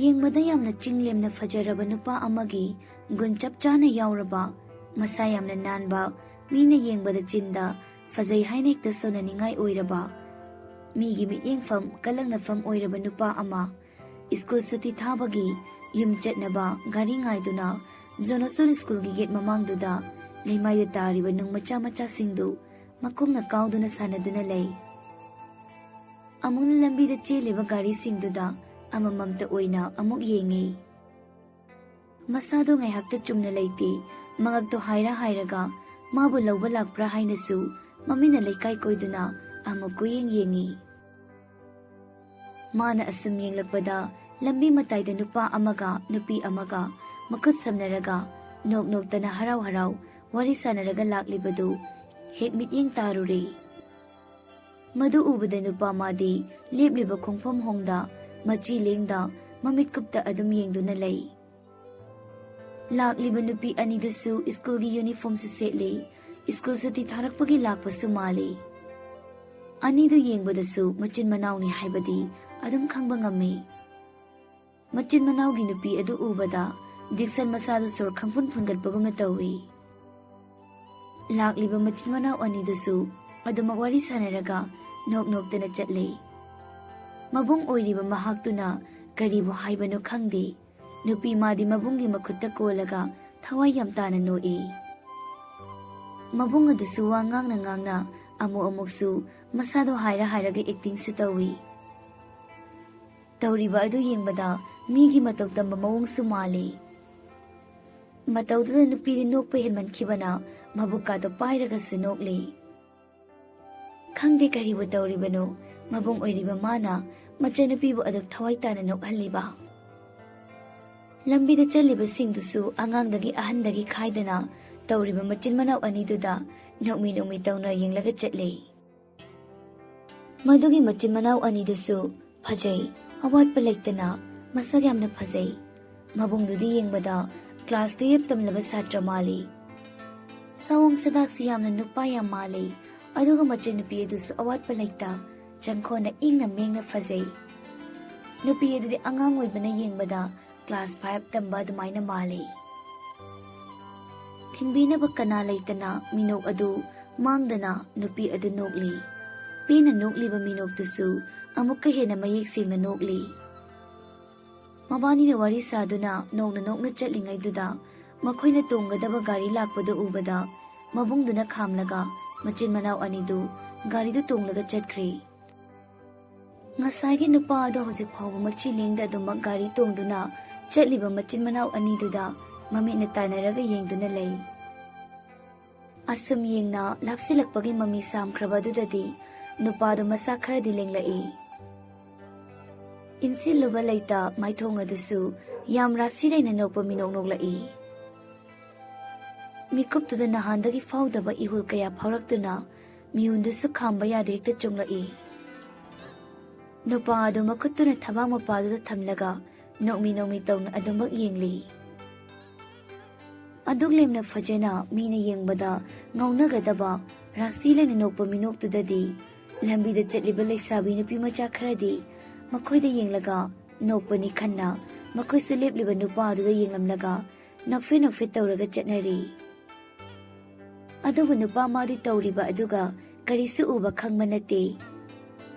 ꯌꯦꯡꯕꯗ ꯌꯥꯝꯅ ꯆꯤꯡꯂꯦꯝꯅ ꯐꯖꯔꯕ ꯅꯨꯄꯥ ꯑꯃꯒꯤ ꯒꯨꯟ ꯆꯞ ꯆꯥꯅ ꯌꯥꯎꯔꯕ, ꯃꯁꯥ ꯌꯥꯝꯅ ꯅꯥꯟꯕ, ꯃꯤꯅ ꯌꯦꯡꯕꯗ ꯆꯤꯟꯗ ꯐꯖꯩ ꯍꯥꯏꯅ ꯍꯦꯛꯇ ꯁꯣꯟꯅꯅꯤꯡꯉꯥꯏ ꯑꯣꯏꯔꯕ, ꯃꯤꯒꯤ ꯃꯤꯠꯌꯦꯡꯐꯝ ꯀꯜꯂꯛꯅꯐꯝ ꯑꯣꯏꯔꯕ ꯅꯨꯄꯥ ꯑꯃ ꯁ꯭ꯀꯨꯜ ꯁꯨꯇꯤ ꯊꯥꯕꯒꯤ ꯌꯨꯝ ꯆꯠꯅꯕ ꯒꯥꯔꯤ ꯉꯥꯏꯗꯨꯅ ꯖꯣꯅꯣꯁꯟ ꯁ꯭ꯀꯨꯜꯒꯤ ꯒꯦꯠ ꯃꯃꯥꯡꯗꯨꯗ ꯂꯩꯃꯥꯏꯗ ꯇꯥꯔꯤꯕ ꯅꯨꯡ ꯃꯆꯥ ꯃꯆꯥꯁꯤꯡꯗꯨ ꯃꯈꯣꯡꯅ ꯀꯥꯎꯗꯨꯅ ꯁꯥꯟꯅꯗꯨꯅ ꯂꯩ꯫ ꯑꯃꯨꯛꯅ ꯂꯝꯕꯤꯗ ꯆꯦꯜꯂꯤꯕ ꯒꯥꯔꯤꯁꯤꯡꯗꯨꯗ ꯑꯃꯃꯝꯇ ꯑꯣꯏꯅ ꯑꯃꯨꯛ ꯌꯦꯡꯉꯤ꯫ ꯃꯁꯥꯗꯣ ꯉꯥꯏꯍꯥꯛꯇ ꯆꯨꯝꯅ ꯂꯩꯇꯦ, ꯃꯉꯛꯇꯣ ꯍꯥꯏꯔꯒ ꯃꯥꯕꯨ ꯂꯧꯕ ꯂꯥꯛꯄ꯭ꯔꯥ ꯍꯥꯏꯅꯁꯨ ꯃꯃꯤꯠꯅ ꯂꯩꯀꯥꯏ ꯀꯣꯏꯗꯨꯅ ꯑꯃꯨꯛ ꯀꯨꯌꯦꯡ ꯌꯦꯡꯉꯤ꯫ ꯃꯥꯅ ꯑꯁꯨꯝ ꯌꯦꯡꯂꯛꯄꯗ ꯂꯝꯕꯤ ꯃꯇꯥꯏꯗ ꯅꯨꯄꯥ ꯑꯃꯒ ꯅꯨꯄꯤ ꯑꯃꯒ ꯃꯈꯨꯠ ꯁꯝꯅꯔꯒ ꯅꯣꯛ ꯅꯣꯛꯇꯅ ꯍꯔꯥꯎ ꯋꯥꯔꯤ ꯁꯥꯟꯅꯔꯒ ꯂꯥꯛꯂꯤꯕꯗꯨ ꯍꯦꯛ ꯃꯤꯠꯌꯦꯡ ꯇꯥꯔꯨꯔꯦ꯫ ꯃꯗꯨ ꯎꯕꯗ ꯅꯨꯄꯥ ꯃꯥꯗꯤ ꯂꯦꯞꯂꯤꯕ ꯈꯣꯡꯐꯝ ꯍꯣꯡꯗ ꯃꯆꯤ ꯂꯦꯡꯗ ꯃꯃꯤꯠ ꯀꯨꯞꯇ ꯑꯗꯨꯝ ꯌꯦꯡꯗꯨꯅ ꯂꯩ꯫ ꯂꯥꯛꯂꯤꯕ ꯅꯨꯄꯤ ꯑꯅꯤꯗꯨꯁꯨ ꯁ꯭ꯀꯨꯜꯒꯤ ꯌꯨꯅꯤꯐꯣꯔꯝꯁꯨ ꯁꯦꯠꯂꯤ, ꯁ꯭ꯀꯨꯜ ꯁꯨꯇꯤ ꯊꯥꯔꯛꯄꯒꯤ ꯂꯥꯛꯄꯁꯨ ꯃꯥꯜꯂꯤ꯫ ꯑꯅꯤꯗꯨ ꯌꯦꯡꯕꯗꯁꯨ ꯃꯆꯤꯟ ꯃꯅꯥꯎꯅꯤ ꯍꯥꯏꯕꯗꯤ ꯑꯗꯨم ꯈꯪꯕ ꯉꯝꯃꯤ꯫ ꯃꯆꯤꯟ ꯃꯅꯥꯎꯒꯤ ꯅꯨꯄꯤ ꯑꯗꯨ ꯎꯕꯗ ꯗꯤꯛꯁꯟ ꯃꯁꯥꯗ ꯁꯣꯔ ꯈꯪꯐꯨꯟ ꯐꯨꯟꯒꯠꯄꯒꯨꯝꯅ ꯇꯧꯏ꯫ ꯂꯥꯛꯂꯤꯕ ꯃꯆꯤꯟ ꯃꯅꯥꯎ ꯑꯅꯤꯗꯨꯁꯨ ꯑꯗꯨꯃꯛ ꯋꯥꯔꯤ ꯁꯥꯟꯅꯔꯒ ꯅꯣꯛ ꯅꯣꯛꯇꯅ ꯆꯠꯂꯤ꯫ ꯃꯕꯨꯡ ꯑꯣꯏꯔꯤꯕ ꯃꯍꯥꯛꯇꯨꯅ ꯀꯔꯤꯕꯨ ꯍꯥꯏꯕꯅꯣ ꯈꯪꯗꯦ, ꯅꯨꯄꯤ ꯃꯥꯗꯤ ꯃꯕꯨꯡꯒꯤ ꯃꯈꯨꯠꯇ ꯀꯣꯜꯂꯒ ꯊꯋꯥꯏ ꯌꯥꯝ ꯇꯥꯅ ꯅꯣꯛꯏ꯫ ꯃꯕꯨꯡ ꯑꯗꯨꯁꯨ ꯋꯥ ꯉꯥꯡꯅ ꯑꯃꯨꯛꯁꯨ ꯃꯁꯥꯗꯣ ꯍꯥꯏꯔꯒ ꯑꯦꯛꯇꯤꯡꯁꯨ ꯇꯧꯏ꯫ ꯇꯧꯔꯤꯕ ꯑꯗꯨ ꯌꯦꯡꯕꯗ ꯃꯤꯒꯤ ꯃꯇꯧ ꯇꯝꯕ ꯃꯑꯣꯡꯁꯨ ꯃꯥꯜꯂꯤ꯫ ꯃꯇꯧꯗꯨꯗ ꯅꯨꯄꯤꯗꯤ ꯅꯣꯛꯄ ꯍꯦꯟꯃꯟꯈꯤꯕꯅ ꯃꯕꯨꯛꯀꯥꯗꯣ ꯄꯥꯏꯔꯒꯁꯨ ꯅꯣꯛꯂꯤ꯫ ꯈꯪꯗꯦ ꯀꯔꯤꯕꯨ ꯇꯧꯔꯤꯕꯅꯣ ꯃꯕꯨꯡ ꯑꯣꯏꯔꯤꯕ ꯃꯥꯅ ꯃꯆꯥꯅꯨꯄꯤꯕꯨ ꯑꯗꯨꯛ ꯊꯋꯥꯏ ꯇꯥꯅ ꯅꯣꯛꯍꯜꯂꯤꯕ꯫ ꯂꯝꯕꯤꯗ ꯆꯠꯂꯤꯕꯁꯤꯡꯗꯨꯁꯨ ꯑꯉꯥꯡꯗꯒꯤ ꯑꯍꯟꯗꯒꯤ ꯈꯥꯏꯗꯅ ꯇꯧꯔꯤꯕ ꯃꯆꯤꯟ ꯃꯅꯥꯎ ꯑꯅꯤꯗꯨꯗ ꯅꯣꯛꯃꯤ ꯇꯧꯅ ꯌꯦꯡꯂꯒ ꯆꯠꯂꯤ꯫ ꯃꯗꯨꯒꯤ ꯃꯆꯤꯟ ꯃꯅꯥꯎ ꯑꯅꯤꯗꯨꯁꯨ ꯐꯖꯩ, ꯑꯋꯥꯠꯄ ꯂꯩꯇꯅ ꯃꯁꯛ ꯌꯥꯝꯅ ꯐꯖꯩ꯫ ꯃꯕꯨꯡꯗꯨꯗꯤ ꯌꯦꯡꯕꯗ ꯀ꯭ꯂꯥꯁ 12 ꯇꯝꯂꯕ ꯁꯥꯇ꯭ꯔ ꯃꯥꯜꯂꯤ꯫ ꯁꯑꯣꯡ ꯁꯥꯗꯥꯁꯨ ꯌꯥꯝꯅ ꯅꯨꯄꯥ ꯌꯥꯝ ꯃꯥꯜꯂꯤ, ꯑꯗꯨꯒ ꯃꯆꯟꯅꯨꯄꯤ ꯑꯗꯨꯁꯨ ꯑꯋꯥꯠꯄ ꯂꯩꯇ ꯆꯪꯈꯣꯟꯅ ꯏꯪꯅ ꯃꯦꯡꯅ ꯐꯖꯩ꯫ ꯅꯨꯄꯤ ꯑꯗꯨꯗꯤ ꯑꯉꯥꯡ ꯑꯣꯏꯕꯅ ꯌꯦꯡꯕꯗ ꯀ꯭ꯂꯥꯁ 5 ꯇꯝꯕ ꯑꯗꯨꯃꯥꯏꯅ ꯃꯥꯜꯂꯤ꯫ ꯊꯤꯡꯕꯤꯅꯕ ꯀꯅꯥ ꯂꯩꯇꯅ ꯃꯤꯅꯣꯛ ꯑꯗꯨ ꯃꯥꯡꯗꯅ ꯅꯨꯄꯤ ꯑꯗꯨ ꯅꯣꯛꯂꯤ꯫ ꯄꯦꯟꯅ ꯅꯣꯛꯂꯤꯕ ꯃꯤꯅꯣꯛꯇꯨꯁꯨ ꯑꯃꯨꯛꯀ ꯍꯦꯟꯅ ꯃꯌꯦꯛ ꯁꯦꯡꯅ ꯅꯣꯛꯂꯤ꯫ ꯃꯕꯥꯅꯤꯅ ꯋꯥꯔꯤ ꯁꯥꯗꯨꯅ ꯅꯣꯛꯅ ꯆꯠꯂꯤꯉꯩꯗꯨꯗ ꯃꯈꯣꯏꯅ ꯇꯣꯡꯒꯗꯕ ꯒꯥꯔꯤ ꯂꯥꯛꯄꯗꯨ ꯎꯕꯗ ꯃꯕꯨꯡꯗꯨꯅ ꯈꯥꯝꯂꯒ ꯃꯆꯤꯟ ꯃꯅꯥꯎ ꯑꯅꯤꯗꯨ ꯒꯥꯔꯤꯗꯨ ꯇꯣꯡꯂꯒ ꯆꯠꯈ꯭ꯔꯦ꯫ ꯉꯁꯥꯏꯒꯤ ꯅꯨꯄꯥ ꯑꯗꯣ ꯍꯧꯖꯤꯛ ꯐꯥꯎꯕ ꯃꯆꯤ ꯂꯦꯡꯗ ꯑꯗꯨꯃꯛ ꯒꯥꯔꯤ ꯇꯣꯡꯗꯨꯅ ꯆꯠꯂꯤꯕ ꯃꯆꯤꯟ ꯃꯅꯥꯎ ꯑꯅꯤꯗꯨꯗ ꯃꯃꯤꯠꯅ ꯇꯥꯟꯅꯔꯒ ꯌꯦꯡꯗꯨꯅ ꯂꯩ꯫ ꯑꯁꯨꯝ ꯌꯦꯡꯅ ꯂꯥꯛꯁꯤꯜꯂꯛꯄꯒꯤ ꯃꯃꯤ ꯁꯥꯝꯈ꯭ꯔꯕ ꯑꯗꯨꯗꯗꯤ ꯅꯨꯄꯥꯗꯣ ꯃꯁꯥ ꯈꯔꯗꯤ ꯂꯦꯡꯂꯛꯏ꯫ ꯏꯟꯁꯤꯜꯂꯨꯕ ꯂꯩꯇ ꯃꯥꯏꯊꯣꯡ ꯑꯗꯨꯁꯨ ꯌꯥꯝ ꯔꯥꯁꯤ ꯂꯩꯅ ꯅꯣꯛꯄ ꯃꯤꯅꯣꯛ ꯅꯣꯛꯂꯛꯏ꯫ ꯃꯤꯀꯨꯞꯇꯨꯗ ꯅꯍꯥꯟꯗꯒꯤ ꯐꯥꯎꯗꯕ ꯏꯍꯨꯜ ꯀꯌꯥ ꯐꯥꯎꯔꯛꯇꯨꯅ ꯃꯤꯍꯨꯟꯗꯨꯁꯨ ꯈꯥꯝꯕ ꯌꯥꯗꯦ ꯍꯦꯛꯇ ꯆꯣꯡꯂꯛꯏ꯫ ꯅꯨꯄꯥ ꯑꯗꯨ ꯃꯈꯨꯠꯇꯨꯅ ꯊꯕꯥꯛ ꯃꯄꯥꯗꯨꯗ ꯊꯝꯂꯒ ꯅꯣꯛꯃꯤ ꯇꯧꯅ ꯑꯗꯨꯃꯛ ꯌꯦꯡꯂꯤ꯫ ꯑꯗꯨꯛ ꯂꯦꯝꯅ ꯐꯖꯅ ꯃꯤꯅ ꯌꯦꯡꯕꯗ ꯉꯥꯎꯅꯒꯗꯕ ꯔꯥꯁꯤ ꯂꯩꯅ ꯅꯣꯛꯄ ꯃꯤꯅꯣꯛꯇꯨꯗꯗꯤ ꯂꯝꯕꯤꯗ ꯆꯠꯂꯤꯕ ꯂꯩꯁꯥꯕꯤ ꯅꯨꯄꯤ ꯃꯆꯥ ꯈꯔꯗꯤ ꯃꯈꯣꯏꯗ ꯌꯦꯡꯂꯒ ꯅꯣꯛꯄꯅꯤ ꯈꯟꯅ ꯃꯈꯣꯏꯁꯨ ꯂꯦꯞꯂꯤꯕ ꯅꯨꯄꯥ ꯑꯗꯨꯗ ꯌꯦꯡꯂꯝꯂꯒ ꯅꯣꯛꯐꯦꯠ ꯇꯧꯔꯒ ꯆꯠꯅꯔꯤ꯫ ꯑꯗꯨꯕꯨ ꯅꯨꯄꯥ ꯃꯥꯗꯤ ꯇꯧꯔꯤꯕ ꯑꯗꯨꯒ ꯀꯔꯤꯁꯨ ꯎꯕ ꯈꯪꯕ ꯅꯠꯇꯦ꯫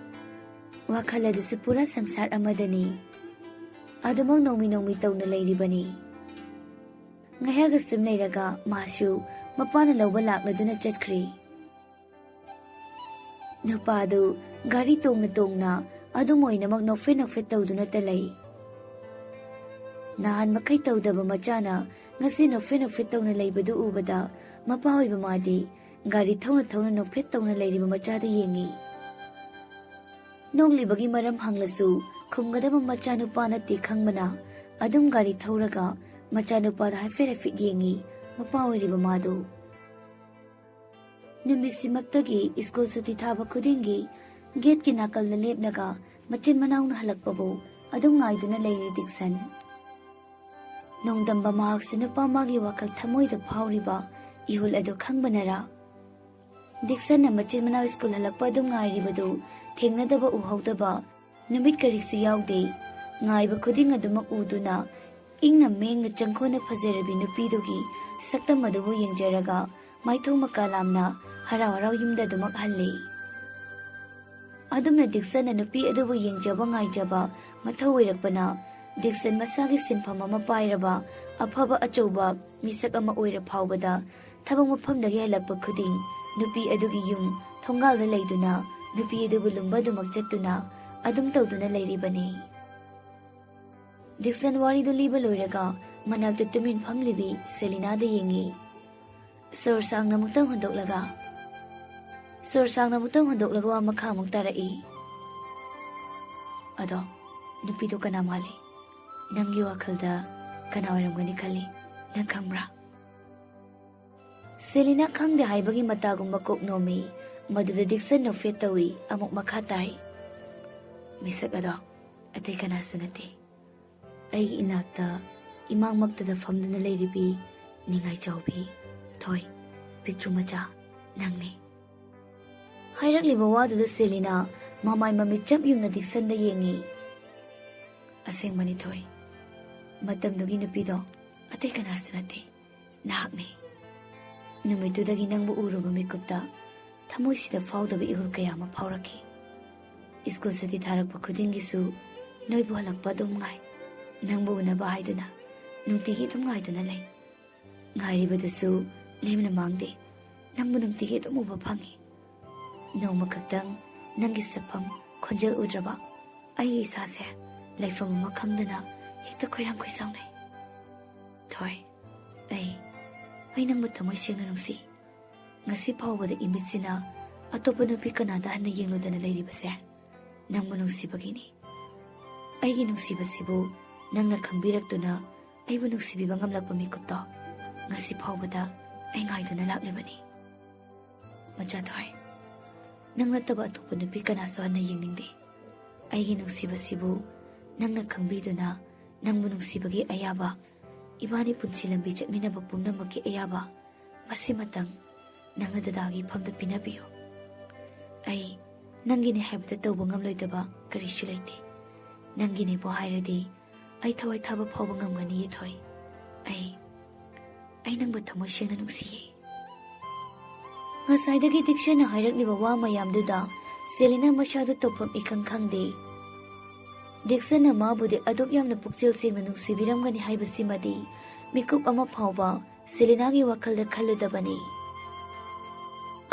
ꯋꯥꯈꯜ ꯑꯗꯨꯁꯨ ꯄꯨꯔꯥ ꯁꯪꯁꯥꯔ ꯑꯃꯗꯅꯤ꯫ ꯑꯗꯨꯃꯛ ꯅꯣꯛꯃꯤ ꯇꯧꯅ ꯂꯩꯔꯤꯕꯅꯤ꯫ ꯉꯥꯏꯍꯥꯛ ꯑꯁꯨꯝ ꯂꯩꯔꯒ ꯃꯥꯁꯨ ꯃꯄꯥꯅ ꯂꯧꯕ ꯂꯥꯛꯂꯗꯨꯅ ꯆꯠꯈ꯭ꯔꯦ꯫ ꯅꯨꯄꯥꯗꯨ ꯒꯥꯔꯤ ꯇꯣꯡꯅ ꯑꯗꯨꯝ ꯑꯣꯏꯅꯃꯛ ꯅꯣꯛꯐꯦꯠ ꯇꯧꯗꯨꯅꯇ ꯂꯩ꯫ ꯅꯍꯥꯟ ꯃꯈꯩ ꯇꯧꯗꯕ ꯃꯆꯥꯅ ꯉꯁꯤ ꯅꯣꯛꯐꯦꯠ ꯇꯧꯅ ꯂꯩꯕꯗꯨ ꯎꯕꯗ ꯃꯄꯥ ꯑꯣꯏꯕ ꯃꯥꯗꯤ ꯒꯥꯔꯤ ꯊꯧꯅ ꯅꯣꯛꯐꯦꯠ ꯇꯧꯅ ꯂꯩꯔꯤꯕ ꯃꯆꯥꯗ ꯌꯦꯡꯉꯤ꯫ ꯅꯣꯛꯂꯤꯕꯒꯤ ꯃꯔꯝ ꯍꯪꯂꯁꯨ ꯈꯨꯝꯒꯗꯕ ꯃꯆꯥꯅꯨꯄꯥ ꯅꯠꯇꯦ ꯈꯪꯕꯅ ꯑꯗꯨꯝ ꯒꯥꯔꯤ ꯊꯧꯔꯒ ꯃꯆꯥꯅꯨꯄꯥꯗ ꯍꯥꯏꯐꯦꯠ ꯌꯦꯡꯉꯤ ꯃꯄꯥ ꯑꯣꯏꯔꯤꯕ ꯃꯥꯗꯨ꯫ ꯅꯨꯃꯤꯠꯁꯤꯃꯛꯇꯒꯤ ꯁ꯭ꯀꯨꯜ ꯁꯨꯇꯤ ꯊꯥꯕ ꯈꯨꯗꯤꯡꯒꯤ ꯒꯦꯠꯀꯤ ꯅꯥꯀꯜꯗ ꯂꯦꯞꯂꯒ ꯃꯆꯤꯟ ꯃꯅꯥꯎꯅ ꯍꯜꯂꯛꯄꯕꯨ ꯑꯗꯨꯝ ꯉꯥꯏꯗꯨꯅ ꯂꯩꯔꯤ ꯗꯤꯛꯁꯟ꯫ ꯅꯣꯡꯗꯝꯕ ꯃꯍꯥꯛꯁꯨ ꯅꯨꯄꯥ ꯃꯥꯒꯤ ꯋꯥꯈꯜ ꯊꯃꯣꯏꯗ ꯐꯥꯎꯔꯤꯕ ꯏꯍꯨꯜ ꯑꯗꯨ ꯈꯪꯕꯅꯔꯥ? ꯗꯤꯛꯁꯟꯅ ꯃꯆꯤꯟ ꯃꯅꯥꯎ ꯁ꯭ꯀꯨꯜ ꯍꯜꯂꯛꯄ ꯑꯗꯨꯝ ꯉꯥꯏꯔꯤꯕꯗꯨ ꯊꯦꯡꯅꯗꯕ ꯎꯍꯧꯗꯕ ꯅꯨꯃꯤꯠ ꯀꯔꯤꯁꯨ ꯌꯥꯎꯗꯦ꯫ ꯉꯥꯏꯕ ꯈꯨꯗꯤꯡ ꯑꯗꯨꯃꯛ ꯎꯗꯨꯅ ꯏꯪꯅ ꯃꯦꯡꯅ ꯆꯪꯈꯣꯟꯅ ꯐꯖꯔꯕꯤ ꯅꯨꯄꯤꯗꯨꯒꯤ ꯁꯛꯇꯝ ꯑꯗꯨꯕꯨ ꯌꯦꯡꯖꯔꯒ ꯃꯥꯏꯊꯣꯡ ꯃꯀꯥꯂꯥꯝꯅ ꯍꯔꯥꯎ ꯍꯔꯥꯎ ꯌꯨꯝꯗ ꯑꯗꯨꯃꯛ ꯍꯜꯂꯤ꯫ ꯑꯗꯨꯝꯅ ꯗꯤꯛꯁꯟꯅ ꯅꯨꯄꯤ ꯑꯗꯨꯕꯨ ꯌꯦꯡꯖꯕ ꯉꯥꯏꯖꯕ ꯃꯊꯧ ꯑꯣꯏꯔꯛꯄꯅ ꯗꯤꯛꯁꯟ ꯃꯁꯥꯒꯤ ꯁꯤꯟꯐꯝ ꯑꯃ ꯄꯥꯏꯔꯕ ꯑꯐꯕ ꯑꯆꯧꯕ ꯃꯤꯁꯛ ꯑꯃ ꯑꯣꯏꯔ ꯐꯥꯎꯕꯗ ꯊꯕꯛ ꯃꯐꯝꯗꯒꯤ ꯍꯜꯂꯛꯄ ꯈꯨꯗꯤꯡ ꯅꯨꯄꯤ ꯑꯗꯨꯒꯤ ꯌꯨꯝ ꯊꯣꯡꯒꯥꯜꯗ ꯂꯩꯗꯨꯅ ꯅꯨꯄꯤ ꯑꯗꯨꯕꯨ ꯂꯨꯝꯕ ꯑꯗꯨꯃꯛ ꯆꯠꯇꯨꯅ ꯑꯗꯨꯝ ꯇꯧꯗꯨꯅ ꯂꯩꯔꯤꯕꯅꯤ꯫ ꯗꯤꯛꯁꯟ ꯋꯥꯔꯤꯗꯨ ꯂꯤꯕ ꯂꯣꯏꯔꯒ ꯃꯅꯥꯛꯇ ꯇꯨꯃꯤꯟ ꯐꯝꯂꯤꯕꯤ ꯁꯦꯂꯤꯅꯥꯗ ꯌꯦꯡꯉꯤ꯫ ꯁꯣꯔ ꯁꯥꯡꯅ ꯑꯃꯨꯛꯇꯪ ꯍꯣꯟꯗꯣꯛꯂꯒ ꯋꯥ ꯃꯈꯥ ꯑꯃꯨꯛ ꯇꯥꯔꯛꯏ꯫ ꯑꯗꯣ ꯅꯨꯄꯤꯗꯣ ꯀꯅꯥ ꯃꯥꯜꯂꯤ? ꯅꯪꯒꯤ ꯋꯥꯈꯜꯗ ꯀꯅꯥ ꯑꯣꯏꯔꯝꯒꯅꯤ ꯈꯜꯂꯤ? ꯅꯪ ꯈꯪꯕ꯭ꯔꯥ? ꯁꯦꯂꯤꯅꯥ ꯈꯪꯗꯦ ꯍꯥꯏꯕꯒꯤ ꯃꯇꯥꯒꯨꯝꯕ ꯀꯣꯛ ꯅꯣꯝꯃꯤ꯫ ꯃꯗꯨꯗ ꯗꯤꯛꯁꯟ ꯅꯣꯛꯐꯦꯠ ꯇꯧꯏ꯫ ꯑꯃꯨꯛ ꯃꯈꯥ ꯇꯥꯏ꯫ ꯃꯤꯁꯛ ꯑꯗꯣ ꯑꯇꯩ ꯀꯅꯥꯁꯨ ꯅꯠꯇꯦ, ꯑꯩꯒꯤ ꯏꯅꯥꯛꯇ ꯏꯃꯥꯡꯃꯛꯇꯗ ꯐꯝꯗꯨꯅ ꯂꯩꯔꯤꯕꯤ ꯅꯤꯡꯉꯥꯏ ꯆꯥꯎꯕꯤ ꯊꯣꯏ ꯄꯤꯛꯇ꯭ꯔꯨ ꯃꯆꯥ ꯅꯪꯅꯤ꯫ ꯍꯥꯏꯔꯛꯂꯤꯕ ꯋꯥꯗꯨꯗ ꯁꯦꯂꯤꯅꯥ ꯃꯃꯥꯏ ꯃꯃꯤꯠ ꯆꯞ ꯌꯨꯡꯅ ꯗꯤꯛꯁꯟꯗ ꯌꯦꯡꯉꯤ꯫ ꯑꯁꯦꯡꯕꯅꯤ ꯊꯣꯏ, ꯃꯇꯝꯗꯨꯒꯤ ꯅꯨꯄꯤꯗꯣ ꯑꯇꯩ ꯀꯅꯥꯁꯨ ꯅꯠꯇꯦ, ꯅꯍꯥꯛꯅꯤ꯫ ꯅꯨꯃꯤꯠꯇꯨꯗꯒꯤ ꯅꯪꯕꯨ ꯎꯔꯨꯕ ꯃꯤꯀꯨꯞꯇ ꯊꯃꯣꯏꯁꯤꯗ ꯐꯥꯎꯗꯕ ꯏꯍꯨꯜ ꯀꯌꯥ ꯑꯃ ꯐꯥꯎꯔꯛꯈꯤ꯫ ꯁ꯭ꯀꯨꯜ ꯁꯨꯇꯤ ꯊꯥꯔꯛꯄ ꯈꯨꯗꯤꯡꯒꯤꯁꯨ ꯅꯣꯏꯕꯨ ꯍꯜꯂꯛꯄ ꯑꯗꯨꯝ ꯉꯥꯏ, ꯅꯪꯕꯨ ꯎꯅꯕ ꯍꯥꯏꯗꯨꯅ ꯅꯨꯡꯇꯤꯒꯤ ꯑꯗꯨꯝ ꯉꯥꯏꯗꯨꯅ ꯂꯩ꯫ ꯉꯥꯏꯔꯤꯕꯗꯨꯁꯨ ꯂꯦꯝꯅ ꯃꯥꯡꯗꯦ, ꯅꯪꯕꯨ ꯅꯨꯡꯇꯤꯒꯤ ꯑꯗꯨꯝ ꯎꯕ ꯐꯪꯉꯤ꯫ ꯅꯣꯡꯃ ꯈꯛꯇꯪ ꯅꯪꯒꯤ ꯁꯛꯐꯝ ꯈꯣꯟꯖꯦꯜ ꯎꯗ꯭ꯔꯕ ꯑꯩꯒꯤ ꯏꯁꯥꯁꯦ ꯂꯩꯐꯝ ꯑꯃ ꯈꯪꯗꯅ ꯍꯦꯛꯇ ꯈꯣꯏꯔꯥꯡ ꯈꯣꯏꯁꯥꯎꯅꯩ꯫ ꯊꯣꯏ, ꯑꯩ ꯅꯪꯕꯨ ꯊꯃꯣꯏ ꯁꯦꯡꯅ ꯅꯨꯡꯁꯤ꯫ ꯉꯁꯤ ꯐꯥꯎꯕꯗ ꯏꯃꯤꯠꯁꯤꯅ ꯑꯇꯣꯞꯄ ꯅꯨꯄꯤ ꯀꯅꯥꯗ ꯍꯟꯅ ꯌꯦꯡꯂꯨꯗꯅ ꯂꯩꯔꯤꯕꯁꯦ ꯅꯪꯕꯨ ꯅꯨꯡꯁꯤꯕꯒꯤꯅꯤ꯫ ꯑꯩꯒꯤ ꯅꯨꯡꯁꯤꯕꯁꯤꯕꯨ ꯅꯪꯅ ꯈꯪꯕꯤꯔꯛꯇꯨꯅ ꯑꯩꯕꯨ ꯅꯨꯡꯁꯤꯕꯤꯕ ꯉꯝꯂꯛꯄ ꯃꯤꯀꯨꯞꯇꯣ ꯉꯁꯤ ꯐꯥꯎꯕꯗ ꯑꯩ ꯉꯥꯏꯗꯨꯅ ꯂꯥꯛꯂꯤꯕꯅꯤ꯫ ꯃꯆꯥ ꯊꯣꯏ, ꯅꯪ ꯅꯠꯇꯕ ꯑꯇꯣꯞꯄ ꯅꯨꯄꯤ ꯀꯅꯥꯁꯨ ꯍꯟꯅ ꯌꯦꯡꯅꯤꯡꯗꯦ꯫ ꯑꯩꯒꯤ ꯅꯨꯡꯁꯤꯕꯁꯤꯕꯨ ꯅꯪꯅ ꯈꯪꯕꯤꯗꯨꯅ ꯅꯪꯕꯨ ꯅꯨꯡꯁꯤꯕꯒꯤ ꯑꯌꯥꯕ, ꯏꯕꯥꯅꯤ ꯄꯨꯟꯁꯤ ꯂꯝꯕꯤ ꯆꯠꯃꯤꯟꯅꯕ ꯄꯨꯝꯅꯃꯛꯀꯤ ꯑꯌꯥꯕ, ꯃꯁꯤꯃꯇꯪ ꯅꯪꯅ ꯗꯗꯥꯒꯤ ꯏꯐꯝꯗ ꯄꯤꯅꯕꯤꯌꯨ꯫ ꯑꯩ ꯅꯪꯒꯤꯅꯦ ꯍꯥꯏꯕꯗ ꯇꯧꯕ ꯉꯝꯂꯣꯏꯗꯕ ꯀꯔꯤꯁꯨ ꯂꯩꯇꯦ꯫ ꯅꯪꯒꯤꯅꯦꯕꯨ ꯍꯥꯏꯔꯗꯤ ꯑꯩ ꯊꯋꯥꯏ ꯊꯥꯕ ꯐꯥꯎꯕ ꯉꯝꯒꯅꯤꯌꯦ ꯊꯣꯏ꯫ ꯑꯩ ꯅꯪꯕꯨ ꯊꯃꯣꯏ ꯁꯦꯡꯅ ꯅꯨꯡꯁꯤꯌꯦ꯫ ꯉꯁꯥꯏꯗꯒꯤ ꯗꯤꯛꯁꯟꯅ ꯍꯥꯏꯔꯛꯂꯤꯕ ꯋꯥ ꯃꯌꯥꯝꯗꯨꯗ ꯁꯦꯂꯤꯅꯥ ꯃꯁꯥꯗ ꯇꯧꯐꯝ ꯏꯈꯪ ꯈꯪꯗꯦ꯫ ꯗꯤꯛꯁꯟꯅ ꯃꯥꯕꯨꯗꯤ ꯑꯗꯨꯛ ꯌꯥꯝꯅ ꯄꯨꯛꯆꯦꯜ ꯁꯦꯡꯅ ꯅꯨꯡꯁꯤꯕꯤꯔꯝꯒꯅꯤ ꯍꯥꯏꯕꯁꯤꯃꯗꯤ ꯃꯤꯀꯨꯞ ꯑꯃ ꯐꯥꯎꯕ ꯁꯦꯂꯤꯅꯥꯒꯤ ꯋꯥꯈꯜꯗ ꯈꯜꯂꯨꯗꯕꯅꯤ꯫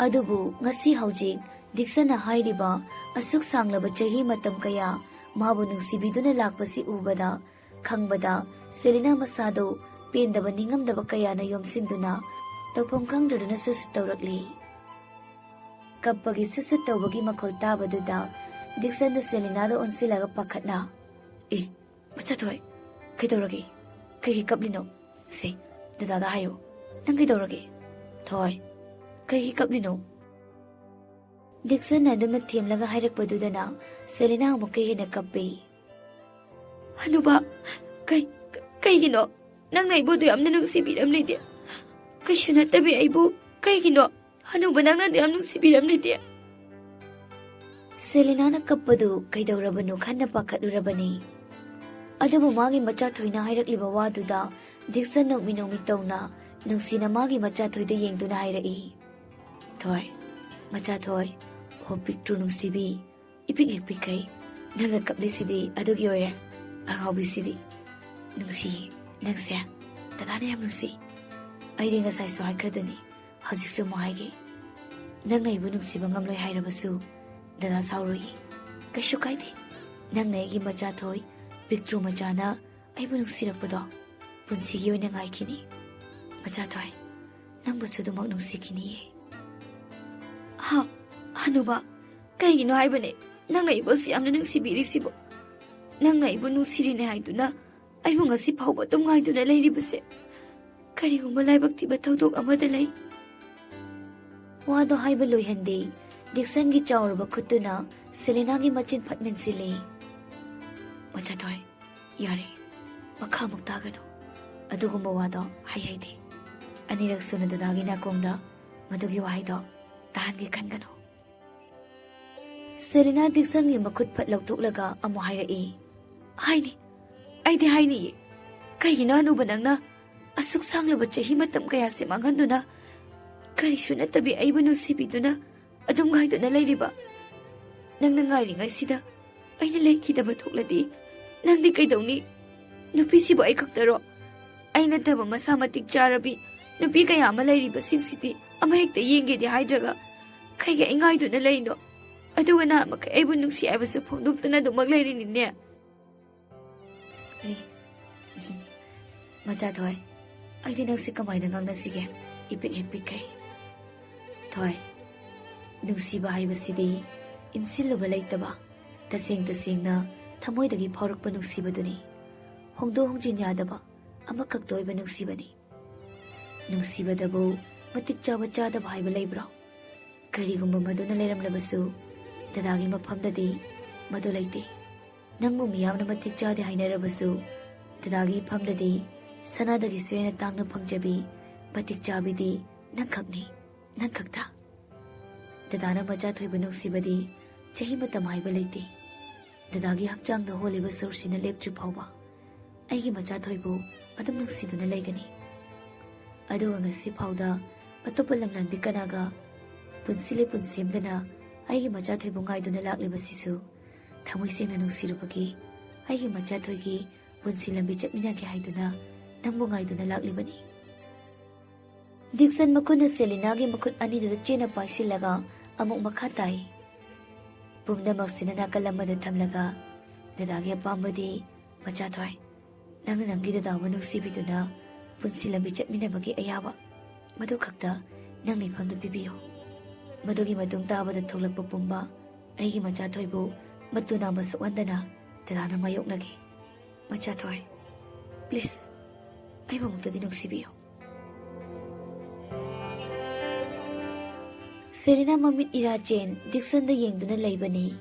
ꯑꯗꯨꯕꯨ ꯉꯁꯤ ꯍꯧꯖꯤꯛ ꯗꯤꯛꯁꯟꯅ ꯍꯥꯏꯔꯤꯕ ꯑꯁꯨꯛ ꯁꯥꯡꯂꯕ ꯆꯍꯤ ꯃꯇꯝ ꯀꯌꯥ ꯃꯥꯕꯨ ꯅꯨꯡꯁꯤꯕꯤꯗꯨꯅ ꯂꯥꯛꯄꯁꯤ ꯎꯕꯗ, ꯈꯪꯕꯗ ꯁꯦꯂꯤꯅꯥ ꯃꯁꯥꯗꯣ ꯄꯦꯟꯗꯕ ꯅꯤꯡꯉꯝꯗꯕ ꯀꯌꯥꯅ ꯌꯣꯝꯁꯤꯟꯗꯨꯅ ꯇꯧꯐꯝ ꯈꯪꯗ꯭ꯔꯗꯨꯅ ꯁꯨꯁꯨ ꯇꯧꯔꯛꯂꯤ꯫ ꯀꯞꯄꯒꯤ ꯁꯨꯁꯨ ꯇꯧꯕꯒꯤ ꯃꯈꯣꯜ ꯇꯥꯕꯗꯨꯗ ꯗꯤꯛꯁꯟꯗꯨ ꯁꯦꯂꯤꯅꯥꯗ ꯑꯣꯟꯁꯤꯜꯂꯒ ꯄꯥꯈꯠꯅ, ꯃꯆꯥ ꯊꯣꯏ, ꯀꯩꯗꯧꯔꯒꯦ? ꯀꯩꯒꯤ ꯀꯞꯂꯤꯅꯣ? ꯁꯦ ꯗꯗꯥꯗ ꯍꯥꯏꯌꯣ, ꯅꯪ ꯀꯩꯗꯧꯔꯒꯦ? ꯊꯣꯏ, ꯀꯩꯒꯤ ꯀꯞꯂꯤꯅꯣ? ꯗꯤꯛꯁꯟꯅ ꯑꯗꯨꯝꯅ ꯊꯦꯝꯂꯒ ꯍꯥꯏꯔꯛꯄꯗꯨꯗꯅ ꯁꯦꯂꯤꯅꯥ ꯑꯃꯨꯛꯀ ꯍꯦꯟꯅ ꯀꯞꯄꯤ꯫ ꯍꯅꯨꯕ, ꯀꯩꯒꯤꯅꯣ? ꯅꯪꯅ ꯑꯩꯕꯨ ꯌꯥꯝꯅ ꯅꯨꯡꯁꯤꯕꯤꯔꯝꯂꯤꯗꯤ ꯀꯩꯁꯨ ꯅꯠꯇꯕꯤ ꯑꯩꯕꯨ ꯀꯩꯒꯤꯅꯣ ꯍꯅꯨꯕ ꯅꯪꯅ ꯌꯥꯝ ꯅꯨꯡꯁꯤꯕꯤꯔꯝꯂꯤꯗꯤ? ꯁꯦꯂꯤꯅꯥꯅ ꯀꯞꯄꯗꯨ ꯀꯩꯗꯧꯔꯕꯅꯣ ꯈꯟꯅ ꯄꯥꯈꯠꯂꯨꯔꯕꯅꯤ꯫ ꯑꯗꯨꯕꯨ ꯃꯥꯒꯤ ꯃꯆꯥꯊꯣꯏꯅ ꯍꯥꯏꯔꯛꯂꯤꯕ ꯋꯥꯗꯨꯗ ꯗꯤꯛꯁꯟ ꯅꯣꯛꯃꯤ ꯇꯧꯅ ꯅꯨꯡꯁꯤꯅ ꯃꯥꯒꯤ ꯃꯆꯥꯊꯣꯏꯗ ꯌꯦꯡꯗꯨꯅ ꯍꯥꯏꯔꯛꯏ꯫ ꯊꯣꯏ, ꯃꯆꯥꯊꯣꯏ, ꯑꯣ ꯄꯤꯛꯇ꯭ꯔꯨ ꯅꯨꯡꯁꯤꯕꯤ, ꯏꯄꯤꯛ ꯍꯦꯛ ꯄꯤꯛꯈꯩ, ꯅꯪꯅ ꯀꯞꯂꯤꯁꯤꯗꯤ ꯑꯗꯨꯒꯤ ꯑꯣꯏꯔꯦ, ꯑꯉꯥꯎꯕꯤꯁꯤꯗꯤ꯫ ꯅꯨꯡꯁꯤ, ꯅꯪꯁꯦ ꯗꯗꯥꯅ ꯌꯥꯝ ꯅꯨꯡꯁꯤ꯫ ꯑꯩꯗꯤ ꯉꯁꯥꯏꯁꯨ ꯍꯥꯏꯈ꯭ꯔꯗꯨꯅꯤ, ꯍꯧꯖꯤꯛꯁꯨ ꯑꯃꯨꯛ ꯍꯥꯏꯒꯦ, ꯅꯪꯅ ꯑꯩꯕꯨ ꯅꯨꯡꯁꯤꯕ ꯉꯝꯂꯣꯏ ꯍꯥꯏꯔꯕꯁꯨ ꯗꯗꯥ ꯁꯥꯎꯔꯣꯏ, ꯀꯩꯁꯨ ꯀꯥꯏꯗꯦ꯫ ꯅꯪꯅ ꯑꯩꯒꯤ ꯃꯆꯥꯊꯣꯏ ꯄꯤꯛꯇ꯭ꯔꯨ ꯃꯆꯥꯅ ꯑꯩꯕꯨ ꯅꯨꯡꯁꯤꯔꯛꯄꯗꯣ ꯄꯨꯟꯁꯤꯒꯤ ꯑꯣꯏꯅ ꯉꯥꯏꯈꯤꯅꯤ꯫ ꯃꯆꯥꯊꯣꯏ, ꯅꯪꯕꯨꯁꯨ ꯑꯗꯨꯃꯛ ꯅꯨꯡꯁꯤꯈꯤꯅꯤꯌꯦ꯫ ꯍꯅꯨꯕ, ꯀꯩꯒꯤꯅꯣ ꯍꯥꯏꯕꯅꯦ ꯅꯪꯅ ꯑꯩꯕꯨꯁꯨ ꯌꯥꯝꯅ ꯅꯨꯡꯁꯤꯕꯤꯔꯤꯁꯤꯕꯨ? ꯅꯪꯅ ꯑꯩꯕꯨ ꯅꯨꯡꯁꯤꯔꯤꯅꯦ ꯍꯥꯏꯗꯨꯅ ꯑꯩꯕꯨ ꯉꯁꯤ ꯐꯥꯎꯕ ꯑꯗꯨꯝ ꯉꯥꯏꯗꯨꯅ ꯂꯩꯔꯤꯕꯁꯦ ꯀꯔꯤꯒꯨꯝꯕ ꯂꯥꯏꯕꯛ ꯊꯤꯕ ꯊꯧꯗꯣꯛ ꯑꯃꯗ ꯂꯩ꯫ ꯋꯥꯗꯣ ꯍꯥꯏꯕ ꯂꯣꯏꯍꯟꯗꯦ ꯗꯤꯛꯁꯟꯒꯤ ꯆꯥꯎꯔꯕ ꯈꯨꯠꯇꯨꯅ ꯁꯦꯂꯤꯅꯥꯒꯤ ꯃꯆꯤꯟ ꯐꯠ ꯃꯦꯟꯁꯤꯜꯂꯤ꯫ ꯃꯆꯥꯊꯣꯏ, ꯌꯥꯔꯦ, ꯃꯈꯥꯃꯨꯛ ꯇꯥꯒꯅꯨ, ꯑꯗꯨꯒꯨꯝꯕ ꯋꯥꯗꯣ ꯍꯩꯗꯦ꯫ ꯑꯅꯤꯔꯛ ꯁꯨꯅ ꯗꯗꯥꯒꯤ ꯅꯥꯀꯣꯡꯗ ꯃꯗꯨꯒꯤ ꯋꯥꯍꯩꯗꯣ ꯇꯥꯍꯟꯒꯦ ꯈꯟꯒꯅꯨ꯫ ꯁꯦꯂꯤꯅꯥ ꯗꯤꯛꯁꯟꯒꯤ ꯃꯈꯨꯠ ꯐꯠ ꯂꯧꯊꯣꯛꯂꯒ ꯑꯃꯨꯛ ꯍꯥꯏꯔꯛꯏ꯫ Haini, aidi haini. Kaigina anuba nangna asuk sanglaba chahi matam kaya se manghanduna karisu natabi aibu nusibiduna adum gaiduna leiriba. Nangna ngairingai sida aina leikidaba thokladi nangdi kaidawni nupisibu ai khaktaro aina taba masa matik charabi nupi kaya ama leiriba singsidi ama hekta yengedi haidraga kaiga ingaiduna leino aduga na ama aibu nungsi aibasu phongduktuna dumak leirinine. Macha thoi aidi nang si kamaina ngangna sige ipik epik kai thoi Nungshiba haibasidi insiluba leitaba tasengna thamoidagi phaurakpa Nungsibaduni hongdo hongjin yadaba ama kaktoiba Nungsibani. Nungsibadabu matik chaba chadaba haiba leibro karigumba maduna leiramlabasu dadagi mafamdadi madu leite. Nangmu miyamna matik chade hainarabasu dadagi famdadi sanadagi suena tangna phangjabi matik chabidi nangkhakni nangkhakta. Dadana macha thoiba Nungsibadi chahi matam haiba leite. Dadagi hakchangda holiba sorsina leptri phawba aigi macha thoibu adum nungsiduna leigani. Aduga ngasi phawda atopa lamnanbi kanaga punsile punsemdana aigi macha thoibu ngaiduna lakliba sisu thamoi sengna nungsirubagi aigi macha thoigi punsi lambi chatminage haiduna nangbu ngaiduna laklibani. Dixon makuna Selinagi makut anida chena paisilaga amuk makhatai. Pumnamak sinana kalamada thamlaga dadagi apambadi macha thoi nangna nangi dadawa nungsibiduna punsi lambi chatminabagi ayaba madu khakta nangni phamda pibiyo. Madugi matung tabada thoklakpa pumba aigi macha thoibu matuna masukandana dadana mayoknage. Macha thoi please aiba muktadi nungsibiyo. Selina mamit irajen Dixon da yengduna leibani.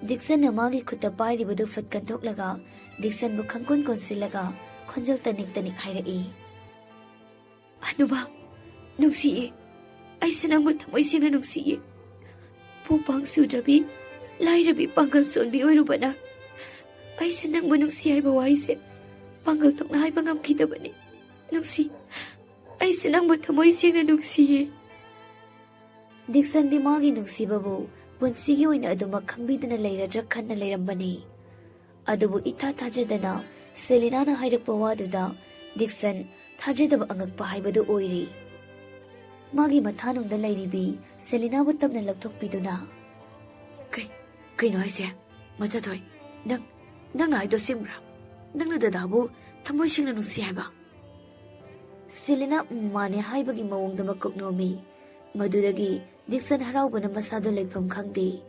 Dixon na magi khutta pairibadu fatkan thoklaga Dixon bu khangkon konsilaga khonjal tanik hairai. Anuba nungsiye ai sunang mu thamoi sina nungsiye pupang sudrabi lairabi pangal sonbi oirubana ai sunang bu nungsi haiba waise pangal tokna haiba ngamkidabani. Nungsi ai sunang mu thamoi sina nungsiye. Dixon di magi Nungshibabu punsigi oina aduma khangbiduna leiradra khanna leirambani. Adubu itha thajadana Selinana hairakpa waduda Dixon thajadaba angakpa haibadu oiri. Magi mathanungda leiribi Selinabu tamna lakthokpiduna kaino haise macha thoi nang haido simra nangna dadabu thamoi singna nungsi haiba. Selina mane haibagi mawongda makoknomi madudagi Dixon haraubana masado leifam khangde.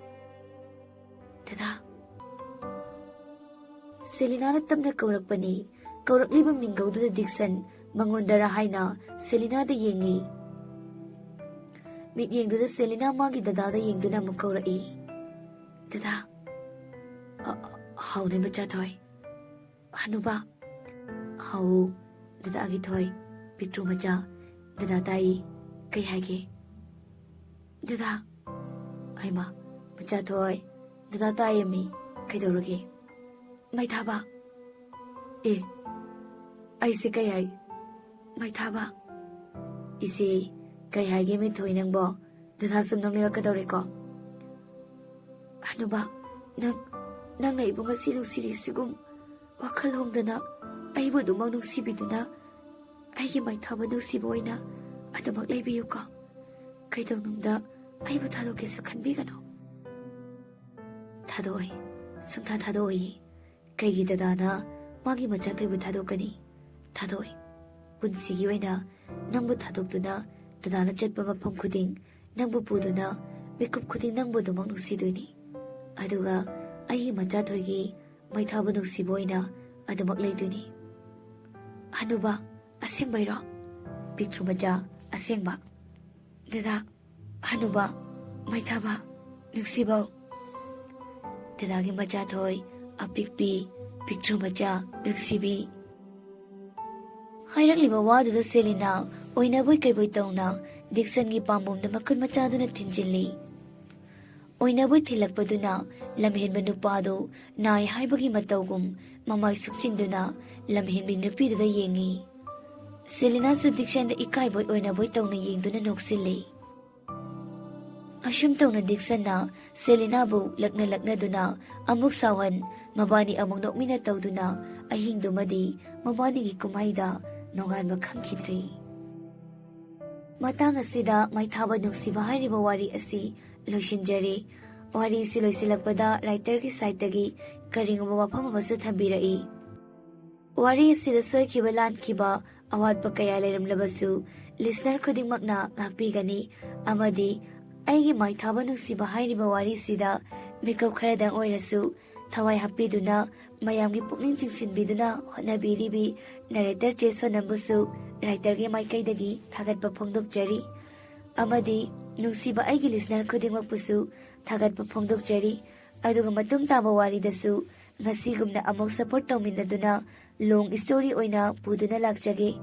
Dada Selina tamna kaurakpani kaurakliba mingaududa Dixon mangondara haina Selina da yengi. Mit yengduda Selina magi dada da yengduna mukaurai. Dada haune macha thoi hanuba hau dada agi thoi pitru macha dada tai kai haige. Dada aima macha thoi dada tayami kaidorage Maithaba aise kai hai Maithaba ise kai haige mi thoi nangbo dada sum nang lega kadore ko hanuba nang na ibunga sinu siri sigum wakhal hongdana aibu dumang nungsibiduna aigi Maithaba nungsiboina adumak leibiyu ko kaidonungda aibu thadokkesu khanbigano. Thadoi sungtha thadoi kaigi dadana magi macha thoibu thadokani thadoi punsigi oina nangbu thadokduna dadana chatpa mafam khuding nangbu puduna mikup khuding nangbu dumang nungsidoini aduga aigi macha thoigi Maithaba nungsiboina adumak leidoini. Hanuba asengbairo pikru macha asengba. Dada hanuba Maithaba Nungshiba. Dadagi macha thoi apikpi pikru macha Nungshibi. Hairakliba waduda Selina oina boi kaiboi tawna Dixon gi pambomda makun macha duna thinjilli. ꯑꯣꯏꯅꯕ ꯊꯤꯜꯂꯛꯄꯗꯨꯅ ꯂꯝꯍꯦꯟꯕ ꯅꯨꯄꯥꯗꯨ ꯅꯥꯏ ꯍꯥꯏꯕꯒꯤ ꯃꯇꯧꯒꯨꯝ ꯃꯃꯥꯏ ꯁꯨꯛꯆꯤꯟꯗꯨꯅ ꯂꯝꯍꯦꯟꯕꯤ ꯅꯨꯄꯤꯗꯨꯗ ꯌꯦꯡꯉꯤ꯫ ꯁꯦꯂꯤꯅꯥꯁꯨ ꯗꯤꯛꯁꯟꯗ ꯏꯀꯥꯏꯕꯣꯏ ꯑꯣꯏꯅꯕꯣꯏ ꯇꯧꯅ ꯌꯦꯡꯗꯨꯅ ꯅꯣꯛꯁꯤꯜꯂꯤ꯫ ꯑꯁꯨꯝ ꯇꯧꯅ ꯗꯤꯛꯁꯟꯅ ꯁꯦꯂꯤꯅꯥꯕꯨ ꯂꯛꯅꯗꯨꯅ ꯑꯃꯨꯛ ꯁꯥꯎꯍꯟ, ꯃꯕꯥꯅꯤ ꯑꯃꯨꯛ ꯅꯣꯛꯃꯤꯟꯅ ꯇꯧꯗꯨꯅ ꯑꯍꯤꯡꯗꯨꯃꯗꯤ ꯃꯕꯥꯅꯤꯒꯤ ꯀꯨꯝꯍꯩꯗ ꯅꯣꯡꯉꯥꯟꯕ ꯈꯪꯈꯤꯗ꯭ꯔꯤ꯫ ꯃꯇꯥꯡ ꯑꯁꯤꯗ ꯃꯥꯏꯊꯥꯕ ꯅꯨꯡꯁꯤꯕ ꯍꯥꯏꯔꯤꯕ ꯋꯥꯔꯤ ꯑꯁꯤ ꯂꯣꯏꯁꯤꯟꯖꯔꯤ꯫ ꯋꯥꯔꯤꯁꯤ ꯂꯣꯏꯁꯤꯜꯂꯛꯄꯗ ꯔꯥꯏꯇꯔꯒꯤ ꯁꯥꯏꯠꯇꯒꯤ ꯀꯔꯤꯒꯨꯝꯕ ꯋꯥꯐꯝ ꯑꯃꯁꯨ ꯊꯝꯕꯤꯔꯛꯏ꯫ ꯋꯥꯔꯤ ꯑꯁꯤꯗ ꯁꯣꯏꯈꯤꯕ ꯂꯥꯟꯈꯤꯕ ꯑꯋꯥꯠꯄ ꯀꯌꯥ ꯂꯩꯔꯝꯂꯕꯁꯨ ꯂꯤꯁꯅꯔ ꯈꯨꯗꯤꯡꯃꯛꯅ ꯉꯥꯛꯄꯤꯒꯅꯤ ꯑꯃꯗꯤ ꯑꯩꯒꯤ ꯃꯥꯏꯊꯥꯕ ꯅꯨꯡꯁꯤꯕ ꯍꯥꯏꯔꯤꯕ ꯋꯥꯔꯤꯁꯤꯗ ꯃꯤꯀꯞ ꯈꯔꯗꯪ ꯑꯣꯏꯔꯁꯨ ꯊꯋꯥꯏ ꯍꯥꯞꯄꯤꯗꯨꯅ ꯃꯌꯥꯝꯒꯤ ꯄꯨꯛꯅꯤꯡ ꯆꯤꯡꯁꯤꯟꯕꯤꯗꯨꯅ ꯍꯣꯠꯅꯕꯤꯔꯤꯕꯤ ꯅꯔꯦꯇꯔ ꯆꯦ ꯁꯣꯅꯝꯕꯨꯁꯨ ꯔꯥꯏꯇꯔꯒꯤ ꯃꯥꯏꯀꯩꯗꯒꯤ ꯊꯥꯒꯠꯄ ꯐꯣꯡꯗꯣꯛꯆꯔꯤ ꯑꯃꯗꯤ ꯅꯨꯡꯁꯤꯕ ꯑꯩꯒꯤ ꯂꯤꯁꯅꯔ ꯈꯨꯗꯤꯡꯃꯛꯄꯨꯁꯨ ꯊꯥꯒꯠꯄ ꯐꯣꯡꯗꯣꯛꯆꯔꯤ꯫ ꯑꯗꯨꯒ ꯃꯇꯨꯡ ꯇꯥꯕ ꯋꯥꯔꯤꯗꯁꯨ ꯉꯁꯤꯒꯨꯝꯅ ꯑꯃꯨꯛ ꯁꯄꯣꯔꯠ ꯇꯧꯃꯤꯟꯅꯗꯨꯅ ꯂꯣꯡ ꯁ꯭ꯇꯣꯔꯤ ꯑꯣꯏꯅ ꯄꯨꯗꯨꯅ ꯂꯥꯛꯆꯒꯦ꯫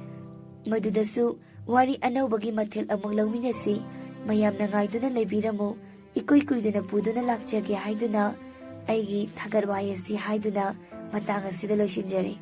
ꯃꯗꯨꯗꯁꯨ ꯋꯥꯔꯤ ꯑꯅꯧꯕꯒꯤ ꯃꯊꯦꯜ ꯑꯃꯨꯛ ꯂꯧꯃꯤꯟꯅꯁꯤ꯫ ꯃꯌꯥꯝꯅ ꯉꯥꯏꯗꯨꯅ ꯂꯩꯕꯤꯔꯝꯃꯨ, ꯏꯀꯨꯏ ꯀꯨꯏꯗꯅ ꯄꯨꯗꯨꯅ ꯂꯥꯛꯆꯒꯦ ꯍꯥꯏꯗꯨꯅ ꯑꯩꯒꯤ ꯊꯥꯒꯠ ꯋꯥꯍꯩ ꯑꯁꯤ ꯍꯥꯏꯗꯨꯅ ꯃꯇꯥꯡ ꯑꯁꯤꯗ ꯂꯣꯏꯁꯤꯟꯖꯔꯦ꯫